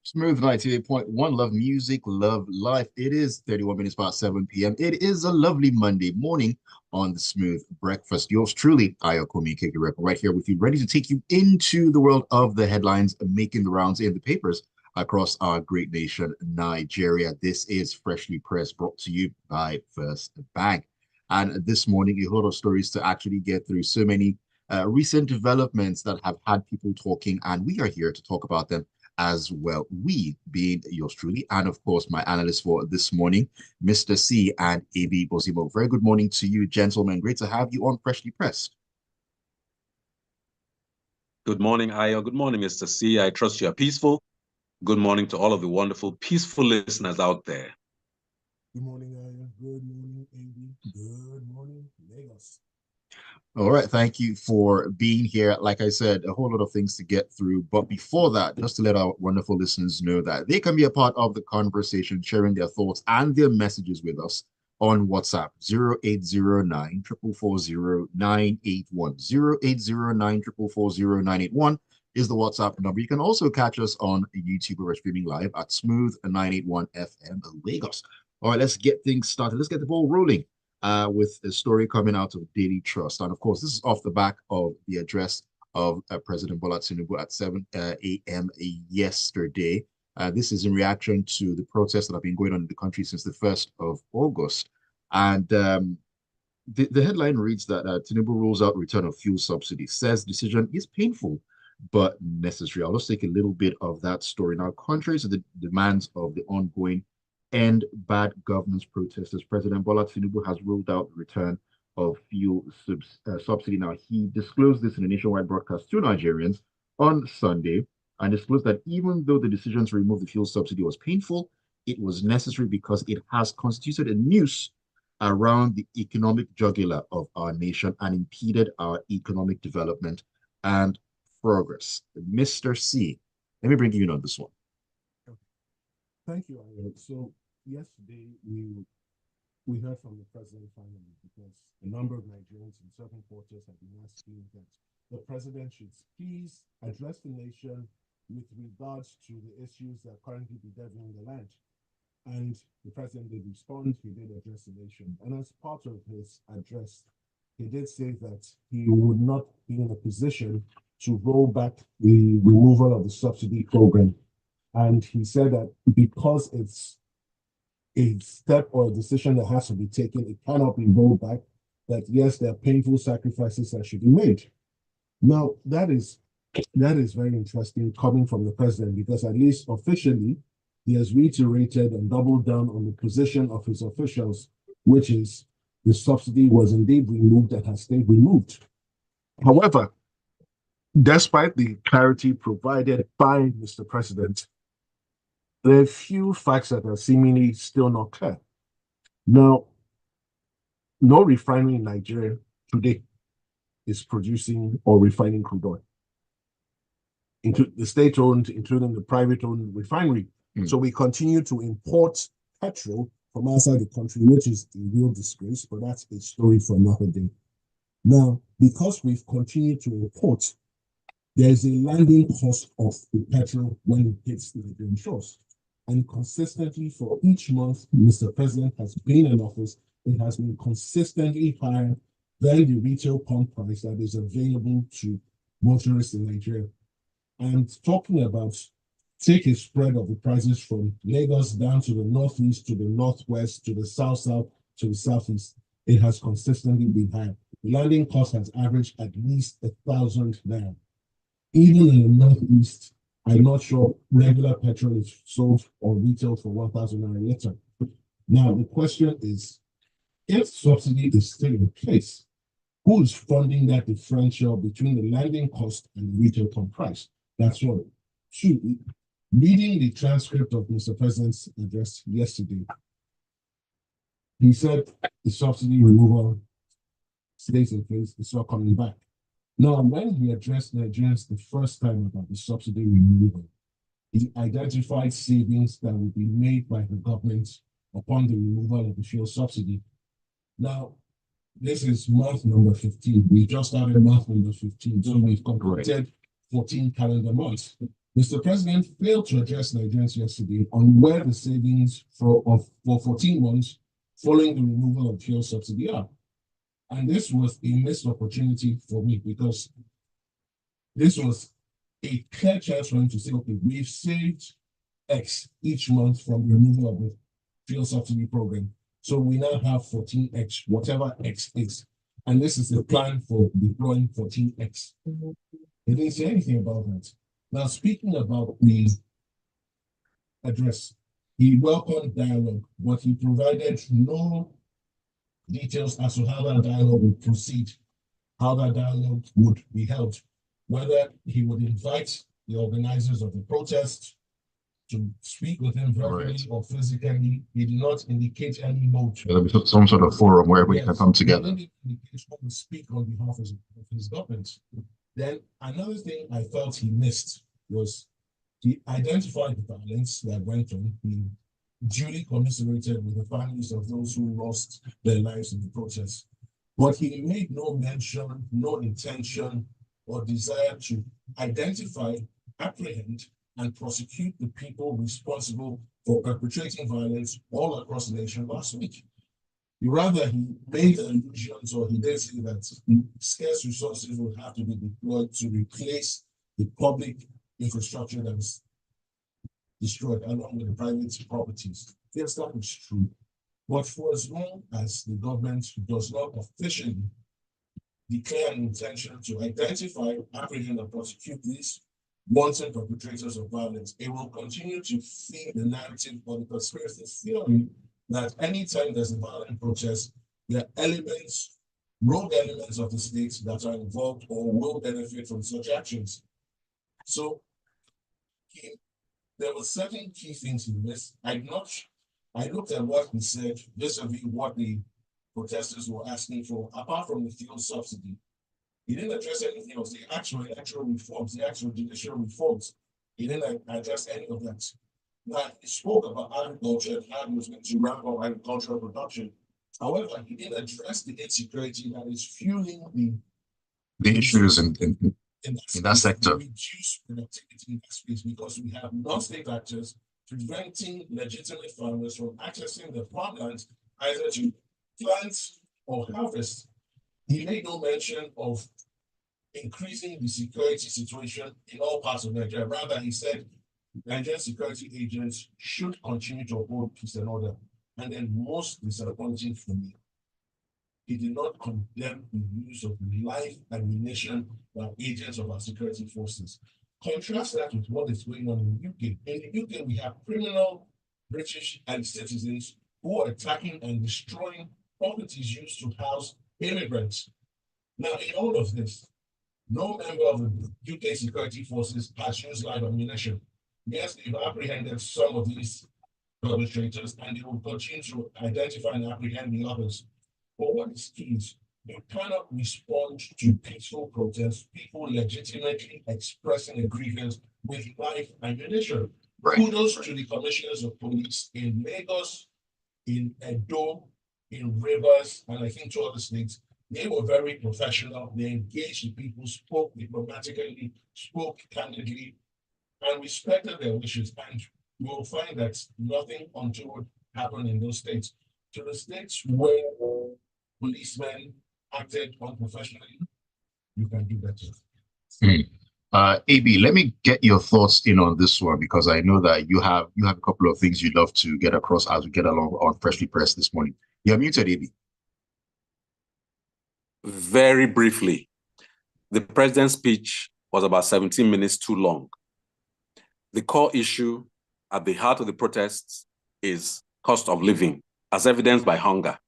Smooth 98.1. Love music, love life. It is 31 minutes past 7 p.m. It is a lovely Monday morning on the Smooth Breakfast. Yours truly, Ayokunmi, right here with you, ready to take you into the world of the headlines making the rounds in the papers across our great nation, Nigeria. This is Freshly Pressed, brought to you by First Bank. And this morning, a lot of stories to actually get through. So many recent developments that have had people talking, and we are here to talk about them as well. We being yours truly, and of course, my analyst for this morning, Mr. C and Ebi Bozimo. Very good morning to you, gentlemen. Great to have you on Freshly Pressed. Good morning, Ayo. Good morning, Mr. C. I trust you are peaceful. Good morning to all of the wonderful, peaceful listeners out there. Good morning, Aya. Good morning, Andy. Good morning, Lagos. All right, thank you for being here. Like I said, a whole lot of things to get through. But before that, just to let our wonderful listeners know that they can be a part of the conversation, sharing their thoughts and their messages with us on WhatsApp 0809 440 981. 0809 440 981 is the WhatsApp number. You can also catch us on YouTube or streaming live at Smooth 981 FM Lagos. All right, let's get things started. Let's get the ball rolling with a story coming out of Daily Trust. And of course, this is off the back of the address of President Bola Tinubu at 7 a.m. yesterday. This is in reaction to the protests that have been going on in the country since the 1st of August. And the headline reads that Tinubu rules out return of fuel subsidy, says decision is painful but necessary. I'll just take a little bit of that story. Now, contrary to the demands of the ongoing end bad governance protesters, President Bola Tinubu has ruled out the return of fuel subsidy. Now, he disclosed this in a nationwide broadcast to Nigerians on Sunday and disclosed that even though the decision to remove the fuel subsidy was painful, it was necessary because it has constituted a noose around the economic jugular of our nation and impeded our economic development and progress. Mr. C, let me bring you in on this one. Okay. Thank you, Aya. So yesterday we heard from the president finally because a number of Nigerians in certain quarters have been asking that the president should please address the nation with regards to the issues that are currently bedeviling the land. And the president did respond, he did address the nation. And as part of his address, he did say that he would not be in a position to roll back the removal of the subsidy program. And he said that because it's a step or a decision that has to be taken, it cannot be rolled back, that yes, there are painful sacrifices that should be made. Now, that is very interesting coming from the president because at least officially, he has reiterated and doubled down on the position of his officials, which is the subsidy was indeed removed and has stayed removed. However, despite the clarity provided by Mr. President, there are a few facts that are seemingly still not clear. Now, no refinery in Nigeria today is producing or refining crude oil. The state-owned, including the private-owned refinery. So we continue to import petrol from outside the country, which is a real disgrace, but that's a story for another day. Now, because we've continued to import, there's a landing cost of the petrol when it hits the Nigerian shores. And consistently for each month Mr. President has been in office, it has been consistently higher than the retail pump price that is available to motorists in Nigeria. And talking about take a spread of the prices from Lagos down to the northeast, to the northwest, to the south-south, to the southeast, it has consistently been higher. The landing cost has averaged at least 1,000 naira. Even in the northeast, I'm not sure regular petrol is sold or retailed for 1,000 naira a liter. Now, the question is, if subsidy is still in place, who is funding that differential between the landing cost and the retail pump price? That's one. Two, reading the transcript of Mr. President's address yesterday, he said the subsidy removal stays in place, it's not coming back. Now, when he addressed Nigerians the first time about the subsidy removal, he identified savings that would be made by the government upon the removal of the fuel subsidy. Now, this is month number 15. We just started month number 15, so we've completed 14 calendar months. Mr. President failed to address Nigerians yesterday on where the savings for 14 months following the removal of fuel subsidy are. And this was a missed opportunity for me because this was a clear chance for him to say, okay, we've saved X each month from the removal of the fuel subsidy program. So we now have 14X, whatever X is. And this is the plan for deploying 14X. He didn't say anything about that. Now, speaking about the address, he welcomed dialogue, but he provided no details as to how that dialogue would proceed, how that dialogue would be held, whether he would invite the organizers of the protest to speak with him verbally or physically. He did not indicate any mode. There'll be some sort of forum where we can come together. He didn't indicate who would speak on behalf of his government. Then another thing I felt he missed was he identified the violence that went on. He duly commiserated with the families of those who lost their lives in the protest. But he made no mention, no intention, or desire to identify, apprehend, and prosecute the people responsible for perpetrating violence all across the nation last week. Rather, he made allusions, or he did say that scarce resources would have to be deployed to replace the public infrastructure that was destroyed along with the private properties. Yes, that is true. But for as long as the government does not officially declare an intention to identify, apprehend, and prosecute these wanton perpetrators of violence, it will continue to feed the narrative or the conspiracy theory that anytime there's a violent protest, there are elements, rogue elements of the state that are involved or will benefit from such actions. So there were certain key things he missed. I looked at what he said vis-a-vis what the protesters were asking for, apart from the fuel subsidy. He didn't address anything else. The actual electoral reforms, the actual judicial reforms, he didn't address any of that. Now, he spoke about agriculture and how he was going to ramp up agricultural production. However, he didn't address the insecurity that is fueling the issues in that sector. Reduce productivity in that space because we have non-state actors preventing legitimate farmers from accessing the farmlands either to plant or harvest. He made no mention of increasing the security situation in all parts of Nigeria. Rather, he said Nigerian security agents should continue to uphold peace and order. And then most disappointing for me, he did not condemn the use of live ammunition by agents of our security forces. Contrast that with what is going on in the UK. In the UK, we have criminal British and citizens who are attacking and destroying properties used to house immigrants. Now, in all of this, no member of the UK security forces has used live ammunition. Yes, they've apprehended some of these perpetrators and they will continue to identify and apprehend the others. But what is key is you cannot respond to peaceful protests, people legitimately expressing a grievance with live ammunition. Right. Kudos to the commissioners of police in Lagos, in Edo, in Rivers, and I think two other states. They were very professional. They engaged the people, spoke diplomatically, spoke candidly, and respected their wishes. And you will find that nothing untoward happened in those states. To the states where policemen acted unprofessionally, you can do better. Ebi, let me get your thoughts in on this one because I know that you have a couple of things you'd love to get across as we get along on Freshly Pressed this morning. You're muted, Ebi. Very briefly, the president's speech was about 17 minutes too long. The core issue at the heart of the protests is cost of living, as evidenced by hunger.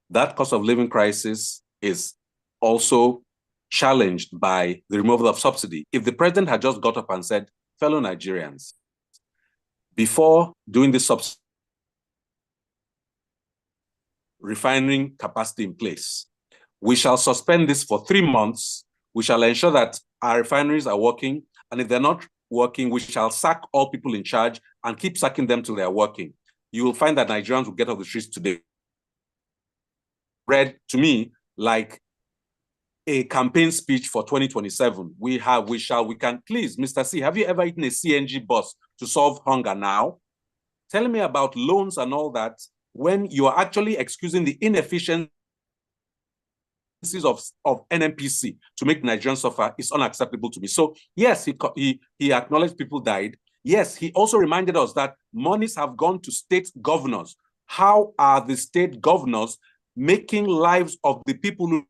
That cost of living crisis is also challenged by the removal of subsidy. If the president had just got up and said, fellow Nigerians, before doing this subsidy, refining capacity in place, we shall suspend this for 3 months. We shall ensure that our refineries are working. And if they're not working, we shall sack all people in charge and keep sacking them till they're working. You will find that Nigerians will get off the streets today. Read to me like a campaign speech for 2027. We can. Please, Mr. C, have you ever eaten a CNG bus to solve hunger now? Tell me about loans and all that when you are actually excusing the inefficiencies of NNPC to make Nigerians suffer is unacceptable to me. So yes, he acknowledged people died. Yes, he also reminded us that monies have gone to state governors. How are the state governors making lives of the people who...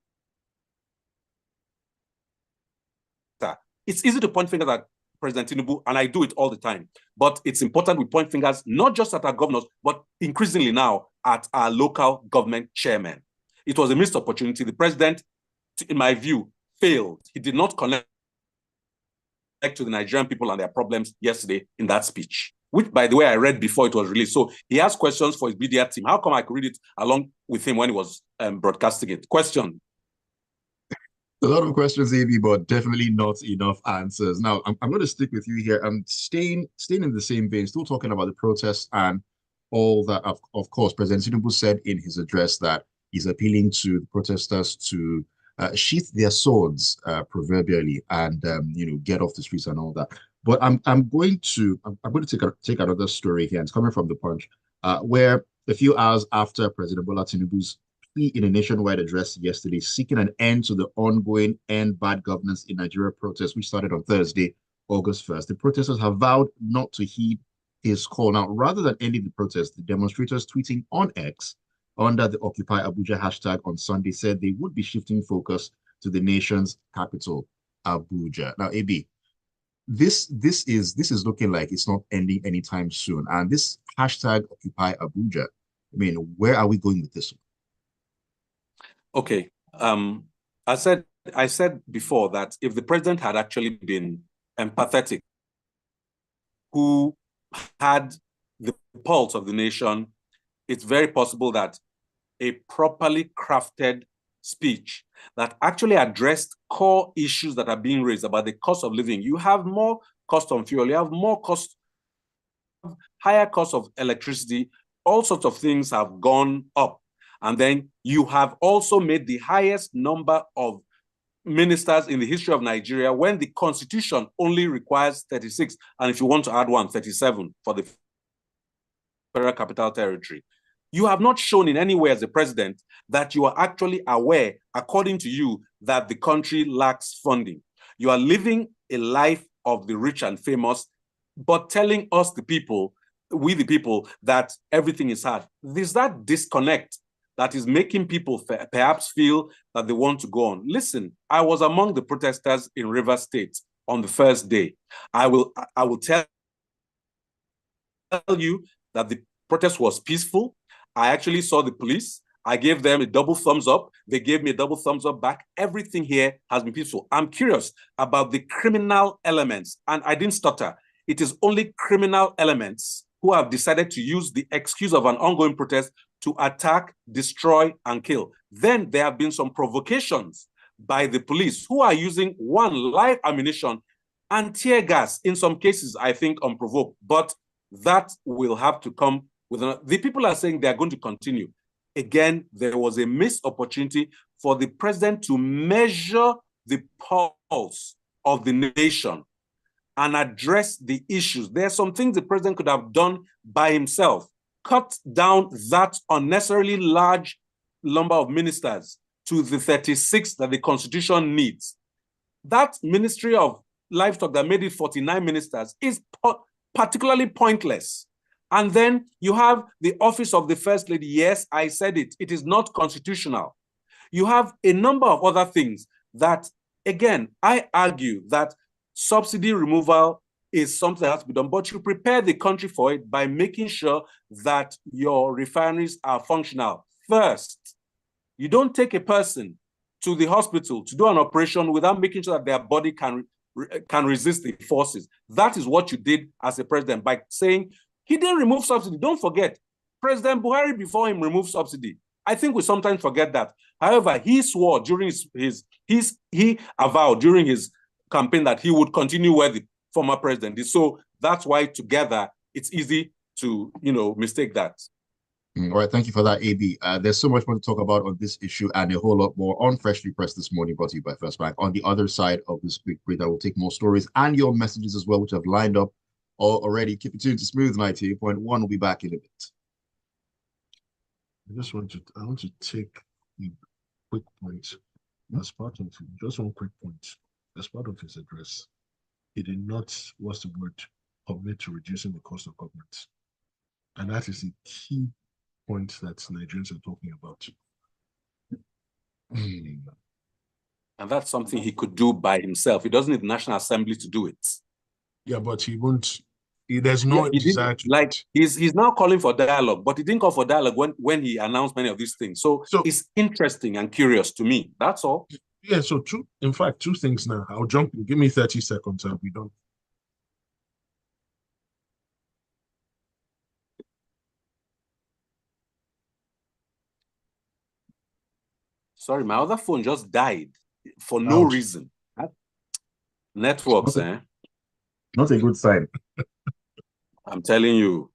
It's easy to point fingers at President Tinubu, and I do it all the time. But it's important we point fingers not just at our governors, but increasingly now at our local government chairmen. It was a missed opportunity. The president, in my view, failed. He did not connect to the Nigerian people and their problems yesterday in that speech, which, by the way, I read before it was released. So he has questions for his media team. How come I could read it along with him when he was broadcasting it? Question. A lot of questions, Ebi, but definitely not enough answers. Now, I'm going to stick with you here. I'm staying in the same vein, still talking about the protests and all that. Of course, President Tinubu said in his address that he's appealing to the protesters to sheath their swords, proverbially, and get off the streets and all that. But I'm going to take another story here. It's coming from the Punch, where a few hours after President Bola Tinubu's in a nationwide address yesterday, seeking an end to the ongoing end bad governance in Nigeria protest, which started on Thursday, August 1st. The protesters have vowed not to heed his call. Now, rather than ending the protest, the demonstrators tweeting on X under the Occupy Abuja hashtag on Sunday said they would be shifting focus to the nation's capital, Abuja. Now, Ebi, this is looking like it's not ending anytime soon. And this hashtag Occupy Abuja, I mean, where are we going with this one? Okay. I said before that if the president had actually been empathetic, who had the pulse of the nation, it's very possible that a properly crafted speech that actually addressed core issues that are being raised about the cost of living. You have more cost on fuel, you have more cost, higher cost of electricity, all sorts of things have gone up. And then you have also made the highest number of ministers in the history of Nigeria when the constitution only requires 36. And if you want to add one, 37 for the Federal Capital Territory. You have not shown in any way as a president that you are actually aware, according to you, that the country lacks funding. You are living a life of the rich and famous, but telling us, the people, we the people, that everything is hard. There's that disconnect that is making people perhaps feel that they want to go on. Listen, I was among the protesters in Rivers State on the first day. I will tell you that the protest was peaceful. I actually saw the police. I gave them a double thumbs up. They gave me a double thumbs up back. Everything here has been peaceful. I'm curious about the criminal elements, and I didn't stutter. It is only criminal elements who have decided to use the excuse of an ongoing protest to attack, destroy, and kill. Then there have been some provocations by the police who are using live ammunition and tear gas, in some cases, I think, unprovoked. But that will have to come with the people are saying they're going to continue. Again, there was a missed opportunity for the president to measure the pulse of the nation and address the issues. There are some things the president could have done by himself. Cut down that unnecessarily large number of ministers to the 36 that the constitution needs. That Ministry of Livestock that made it 49 ministers is particularly pointless. And then you have the office of the First Lady. Yes, I said it. It is not constitutional. You have a number of other things that, again, I argue that subsidy removal is something that has to be done, but you prepare the country for it by making sure that your refineries are functional. First, you don't take a person to the hospital to do an operation without making sure that their body can resist the forces. That is what you did as a president by saying he didn't remove subsidy. Don't forget, President Buhari before him removed subsidy. I think we sometimes forget that. However, he swore during he avowed during his campaign that he would continue where the former president is. So that's why together it's easy to mistake that. All right, thank you for that, AB. There's so much more to talk about on this issue and a whole lot more on Freshly Pressed this morning, brought to you by First Bank. On the other side of this quick break, I will take more stories and your messages as well, which have lined up already. Keep it tuned to Smooth 98.1. We'll be back in a bit. I want to take a quick point as part of just one quick point as part of his address. He did not, what's the word, commit to reducing the cost of government. And that is a key point that Nigerians are talking about. And that's something he could do by himself. He doesn't need the National Assembly to do it. Yeah, but he won't. There's no desire to. Like he's now calling for dialogue, but he didn't call for dialogue when he announced many of these things. So it's interesting and curious to me. That's all. Yeah. So two things now. I'll jump in. Give me 30 seconds. I'll be done. Sorry, my other phone just died for no reason. Networks, Not a good sign. I'm telling you.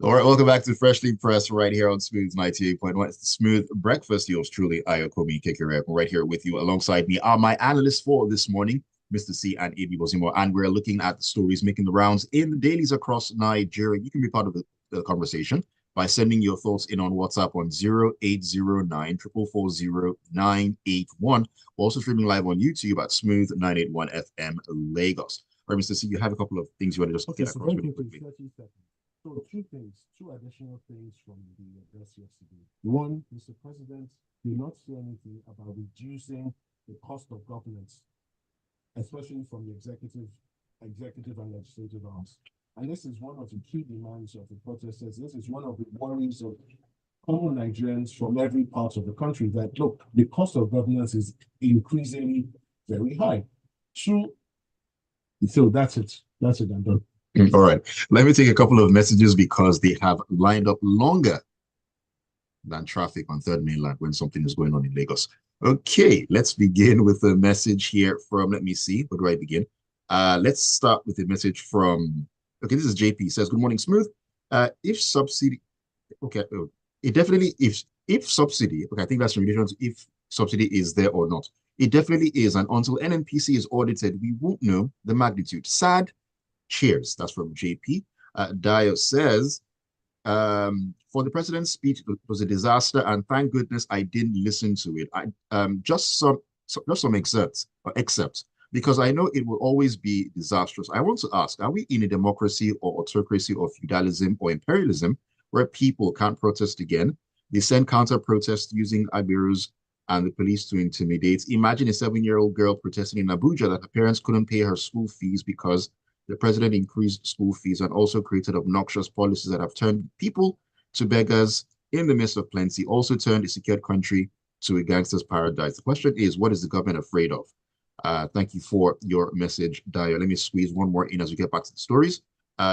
All right, welcome back to Freshly Pressed right here on Smooth 98.1. It's the Smooth Breakfast. Yours truly, Ayokunmi right here with you. Alongside me are my analysts for this morning, Mr. C and Ebi Bozimo, and we're looking at the stories making the rounds in the dailies across Nigeria. You can be part of the conversation by sending your thoughts in on WhatsApp on 0809 440 981. Also streaming live on YouTube at Smooth 981 FM Lagos. All right, Mr. C, you have a couple of things you want to just get across really quickly. So two additional things from the address yesterday. One, Mr. President did not say anything about reducing the cost of governance, especially from the executive and legislative arms. And this is one of the key demands of the protesters. This is one of the worries of common Nigerians from every part of the country that, look, the cost of governance is increasingly very high. Two, so that's it. I'm done. All right. Let me take a couple of messages because they have lined up longer than traffic on Third Mainland when something is going on in Lagos. Okay, let's begin with a message here from, let me see, where do I begin? Let's start with a message from, okay, this is JP. Says, good morning, Smooth. If subsidy, okay, it definitely, if subsidy, okay, I think that's in relation to if subsidy is there or not. It definitely is. And until NNPC is audited, we won't know the magnitude. Sad. Cheers. That's from JP. Dio says, for the president's speech, it was a disaster, and thank goodness I didn't listen to it. Just some excerpts, because I know it will always be disastrous. I want to ask, are we in a democracy or autocracy or feudalism or imperialism where people can't protest again? They send counter-protests using Agberos and the police to intimidate. Imagine a 7-year-old girl protesting in Abuja that her parents couldn't pay her school fees because the president increased school fees and also created obnoxious policies that have turned people to beggars in the midst of plenty, also turned a secured country to a gangster's paradise. The question is, what is the government afraid of? Thank you for your message, Dio. Let me squeeze one more in as we get back to the stories.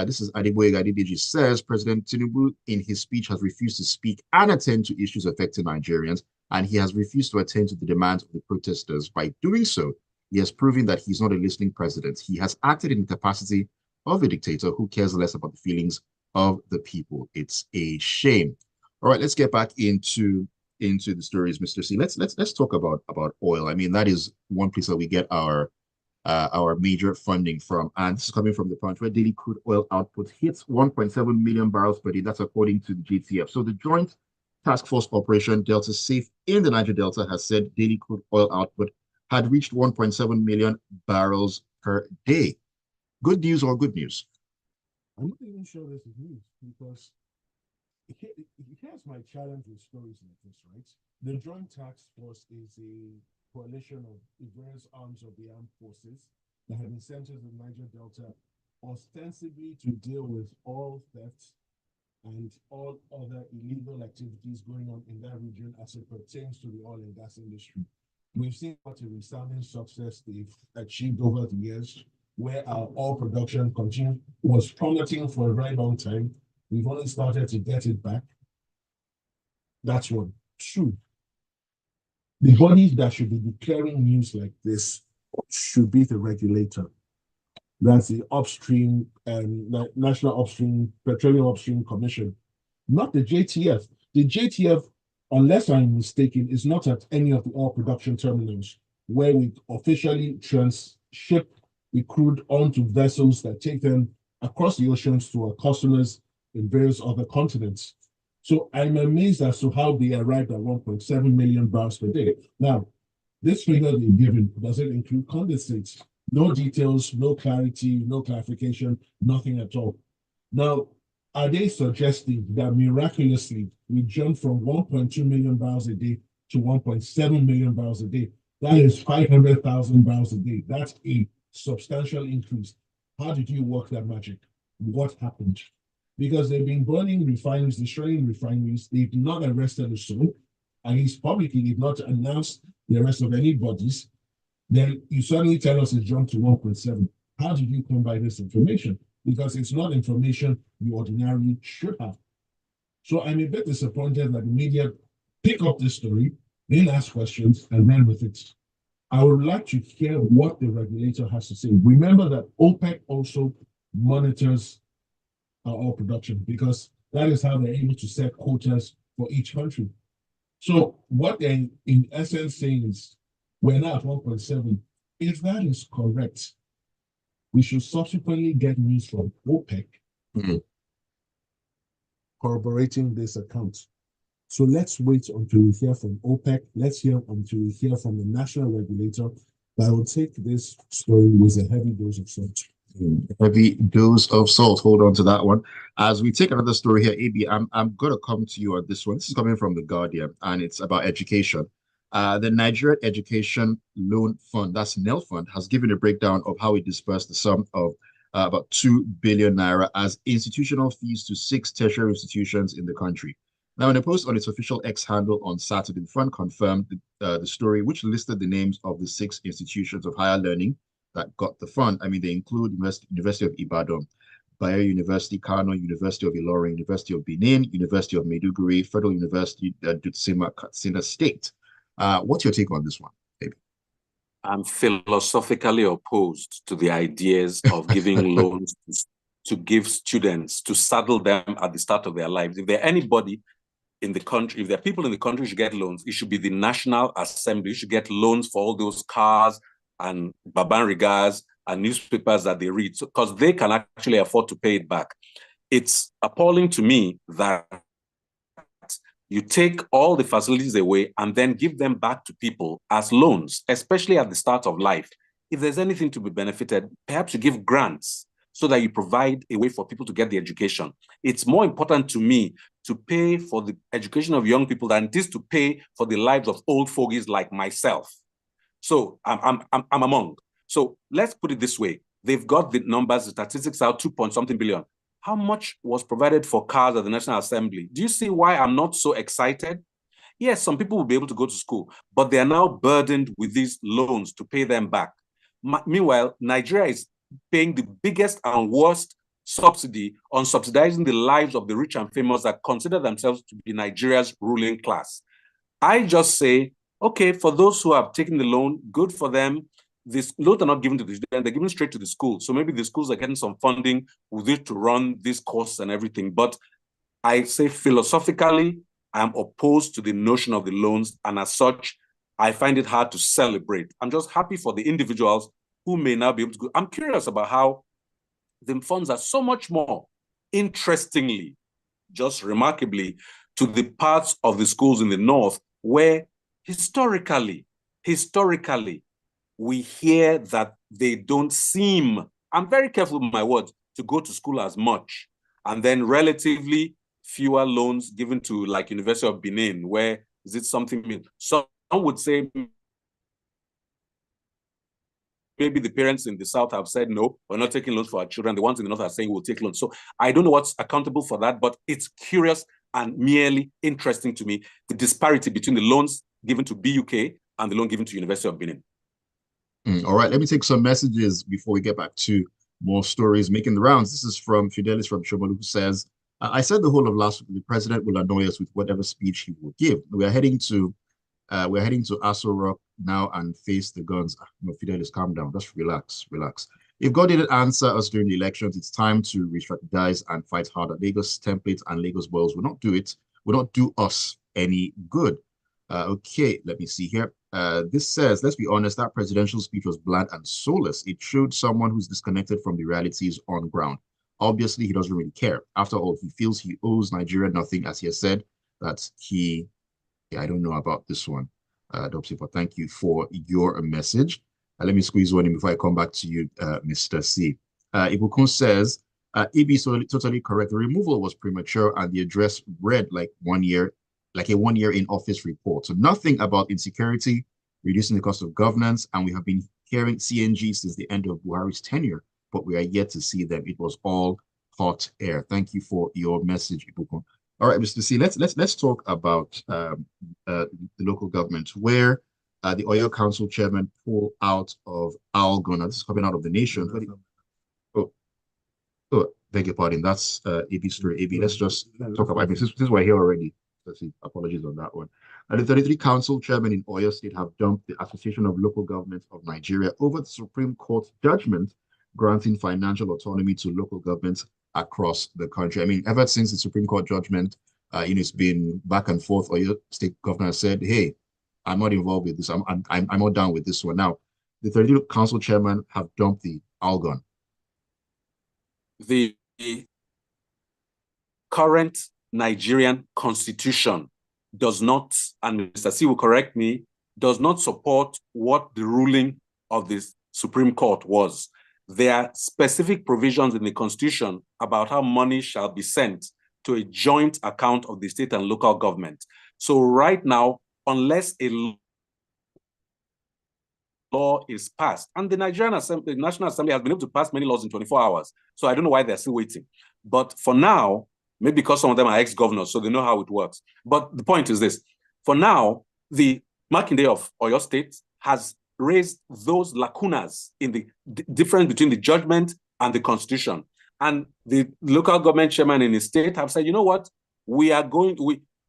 This is Adeboyega Adedeji says, President Tinubu in his speech has refused to speak and attend to issues affecting Nigerians, and he has refused to attend to the demands of the protesters. By doing so, he has proven that he's not a listening president. He has acted in the capacity of a dictator who cares less about the feelings of the people. It's a shame. All right, let's get back into the stories, Mr. C. Let's talk about oil. I mean, that is one place that we get our major funding from, and this is coming from the Punch, where daily crude oil output hits 1.7 million barrels per day. That's according to the GTF. So the Joint Task Force Operation Delta Safe in the Niger Delta has said daily crude oil output had reached 1.7 million barrels per day. Good news or good news? I'm not even sure this is news because here's my challenge with stories like this, right? The Joint Task Force is a coalition of various arms of the armed forces that have been sent to the Niger Delta ostensibly to deal with all thefts and all other illegal activities going on in that region as it pertains to the oil and gas industry. We've seen what a resounding success they've achieved over the years, where our oil production was plummeting for a very long time. We've only started to get it back. That's one. Two, the bodies that should be declaring news like this should be the regulator. That's the upstream National Upstream Petroleum Upstream Commission. not the JTF. The JTF, unless I'm mistaken, is not at any of the oil production terminals where we officially transship the crude onto vessels that take them across the oceans to our customers in various other continents. So I'm amazed as to how they arrived at 1.7 million barrels per day. Now, this figure they've given doesn't include condensates. No details, no clarity, no clarification, nothing at all. Now, are they suggesting that miraculously we jump from 1.2 million barrels a day to 1.7 million barrels a day? That is 500,000 barrels a day. That's a substantial increase. How did you work that magic? What happened? Because they've been burning refineries, destroying refineries. They've not arrested a soul. At least publicly, they've not announced the arrest of any bodies. Then you suddenly tell us it jumped to 1.7. How did you come by this information? Because it's not information you ordinarily should have. So I'm a bit disappointed that the media pick up this story, then ask questions, and run with it. I would like to hear what the regulator has to say. Remember that OPEC also monitors our oil production because that is how they're able to set quotas for each country. So what they're in essence saying is we're now at 1.7. If that is correct, we should subsequently get news from OPEC corroborating this account. So let's wait until we hear from OPEC. Let's hear until we hear from the national regulator. But I will take this story with a heavy dose of salt. Heavy dose of salt. Hold on to that one. As we take another story here, Ebi, I'm going to come to you on this one. This is coming from The Guardian, and it's about education. The Nigerian Education Loan Fund, that's NEL Fund, has given a breakdown of how it dispersed the sum of about 2 billion naira as institutional fees to 6 tertiary institutions in the country. Now, in a post on its official X handle on Saturday, the fund confirmed the story, which listed the names of the 6 institutions of higher learning that got the fund. I mean, they include University of Ibadan, Bayer University, Kano, University of Ilorin, University of Benin, University of Maiduguri, Federal University, Dutsima, Katsina State. What's your take on this one, baby? I'm philosophically opposed to the ideas of giving loans to give students, to saddle them at the start of their lives. If they're anybody in the country, if there are people in the country who should get loans, it should be the National Assembly. You should get loans for all those cars and babanrigas and newspapers that they read, because they can actually afford to pay it back. It's appalling to me that you take all the facilities away and then give them back to people as loans, especially at the start of life. If there's anything to be benefited, perhaps you give grants so that you provide a way for people to get the education. It's more important to me to pay for the education of young people than it is to pay for the lives of old fogies like myself. So I'm among. So let's put it this way. They've got the numbers, the statistics out, 2-point-something billion. How much was provided for cars at the National Assembly? Do you see why I'm not so excited? Yes, some people will be able to go to school, but they are now burdened with these loans to pay them back. Meanwhile, Nigeria is paying the biggest and worst subsidy on subsidizing the lives of the rich and famous that consider themselves to be Nigeria's ruling class. I just say, okay, for those who have taken the loan, good for them. This loans are not given to the students, they're given straight to the school. So maybe the schools are getting some funding with it to run this course and everything. But I say philosophically, I'm opposed to the notion of the loans. And as such, I find it hard to celebrate. I'm just happy for the individuals who may now be able to go. I'm curious about how the funds are so much more interestingly, just remarkably, to the parts of the schools in the north where historically, we hear that they don't seem, I'm very careful with my words, to go to school as much. And then relatively fewer loans given to like University of Benin, where is it something, some would say maybe the parents in the south have said, no, we're not taking loans for our children. The ones in the north are saying we'll take loans. So I don't know what's accountable for that, but it's curious and merely interesting to me, the disparity between the loans given to BUK and the loan given to University of Benin. All right, let me take some messages before we get back to more stories making the rounds. This is from Fidelis from Shomolu, who says, I said the whole of last week, the president will annoy us with whatever speech he will give. We're heading to Aso Rock now and face the guns. No, Fidelis, calm down. Just relax. If God didn't answer us during the elections, it's time to re-strategize and fight harder. Lagos templates and Lagos boys will not do it, will not do us any good. Okay, let me see here. This says, let's be honest, that presidential speech was bland and soulless. It showed someone who's disconnected from the realities on ground. Obviously, he doesn't really care. After all, he feels he owes Nigeria nothing, as he has said, that he, yeah, I don't know about this one. Dopsy, but thank you for your message. Let me squeeze one in before I come back to you, Mr. C. Ibukun says, Ebi is totally correct. The removal was premature and the address read like 1 year, like a 1 year in office report. So nothing about insecurity, reducing the cost of governance, and we have been hearing CNG since the end of Buhari's tenure, but we are yet to see them. It was all hot air. Thank you for your message, Ibukun. All right, Mr. C, let's talk about the local government where the Oyo Council chairman pulled out of Algon. This is coming out of the nation. Oh, beg your pardon. That's Ebi's story. Ebi, let's just talk about this. This is why here already. Let's see. Apologies on that one. The 33 council chairmen in Oyo State have dumped the Association of Local Governments of Nigeria over the Supreme Court judgment granting financial autonomy to local governments across the country. I mean, ever since the Supreme Court judgment, it's been back and forth. Oyo State governor said, "Hey, I'm not involved with this. I'm not down with this one." Now, the 32 council chairmen have dumped the Algon. The current Nigerian constitution does not, and Mr. C will correct me, does not support what the ruling of the Supreme Court was. There are specific provisions in the constitution about how money shall be sent to a joint account of the state and local government. So right now, unless a law is passed, and the Nigerian Assembly, the National Assembly has been able to pass many laws in 24 hours, so I don't know why they're still waiting. But for now, maybe because some of them are ex-governors, so they know how it works. But the point is this, for now, the Makinde of Oyo State has raised those lacunas in the difference between the judgment and the constitution. And the local government chairman in the state have said, you know what,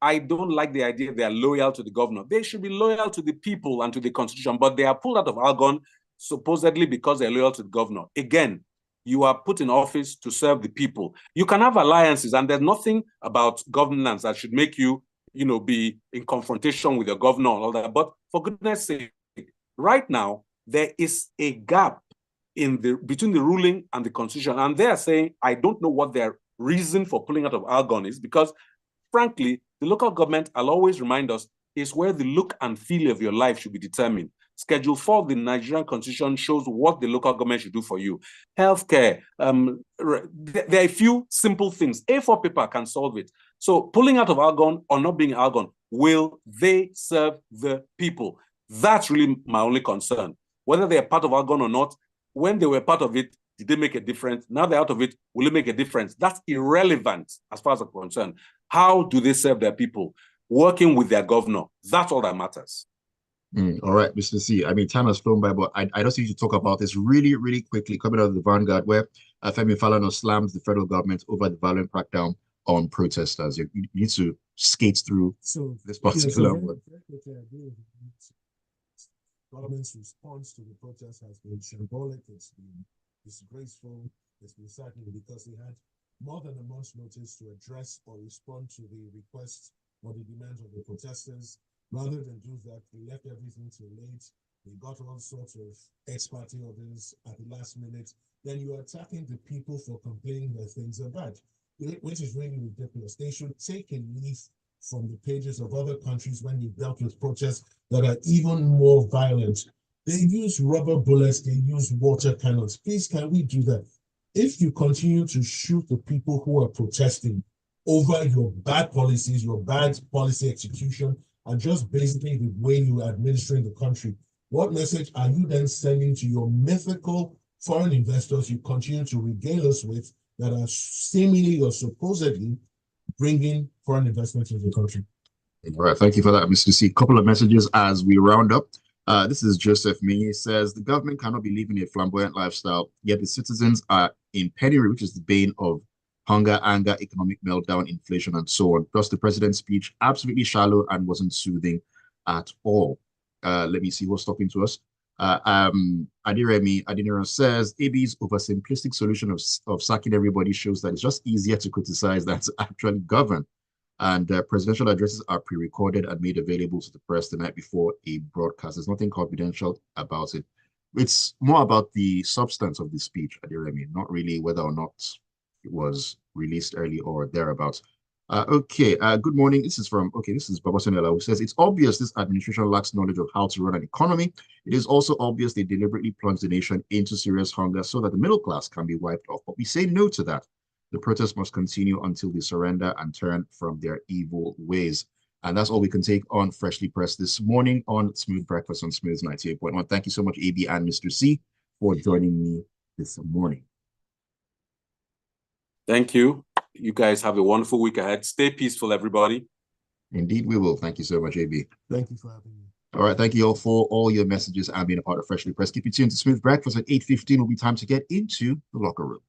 I don't like the idea they are loyal to the governor. They should be loyal to the people and to the constitution, but they are pulled out of Algon supposedly because they're loyal to the governor. Again, you are put in office to serve the people. You can have alliances, and there's nothing about governance that should make you, be in confrontation with your governor and all that. But for goodness sake, right now, there is a gap between the ruling and the constitution. And they are saying, I don't know what their reason for pulling out of Algon is, because frankly, the local government, I'll always remind us, is where the look and feel of your life should be determined. Schedule 4 of the Nigerian Constitution shows what the local government should do for you. Healthcare, there are a few simple things. A4 paper can solve it. So pulling out of Algon or not being Algon, will they serve the people? That's really my only concern. Whether they are part of Algon or not, when they were part of it, did they make a difference? Now they're out of it, will it make a difference? That's irrelevant as far as I'm concerned. How do they serve their people? Working with their governor. That's all that matters. All right, Mr. C. I mean, time has flown by, but I just need to talk about this really, really quickly, coming out of the Vanguard, where Femi Falana slams the federal government over the violent crackdown on protesters. You need to skate through this particular one. Government's response to the protest has been symbolic, it's been disgraceful, it's been saddening, because they had more than a month's notice to address or respond to the requests or the demands of the protesters. Rather than do that, they left everything too late. They got all sorts of ex-party orders at the last minute. Then you're attacking the people for complaining that things are bad, which is really ridiculous. They should take a leaf from the pages of other countries when they dealt with protests that are even more violent. They use rubber bullets, they use water cannons. Please, can we do that? If you continue to shoot the people who are protesting over your bad policies, your bad policy execution, and just basically the way you are administering the country, what message are you then sending to your mythical foreign investors you continue to regale us with that are seemingly or supposedly bringing foreign investment into the country? All right, thank you for that, Mr. C. Couple of messages as we round up. This is Joseph Me. He says, the government cannot be living a flamboyant lifestyle, yet the citizens are in penury, which is the bane of hunger, anger, economic meltdown, inflation, and so on. Plus, the president's speech, absolutely shallow and wasn't soothing at all. Let me see who's talking to us. Adinero says AB's oversimplistic solution of sacking everybody shows that it's just easier to criticize than to actually govern. And presidential addresses are pre-recorded and made available to the press the night before a broadcast. There's nothing confidential about it. It's more about the substance of the speech, Adiremi, not really whether or not it was released early or thereabouts. Good morning. This is Babasonela, who says, it's obvious this administration lacks knowledge of how to run an economy. It is also obvious they deliberately plunged the nation into serious hunger so that the middle class can be wiped off. But we say no to that. The protest must continue until they surrender and turn from their evil ways. And that's all we can take on Freshly Pressed this morning on Smooth Breakfast on Smooth 98.1. Thank you so much, AB and Mr. C, for joining me this morning. Thank you. You guys have a wonderful week ahead. Stay peaceful, everybody. Indeed, we will. Thank you so much, AB. Thank you for having me. All right. Thank you all for all your messages and being a part of Freshly Pressed. Keep it tuned to Smooth Breakfast at 8:15. Will be time to get into the locker room.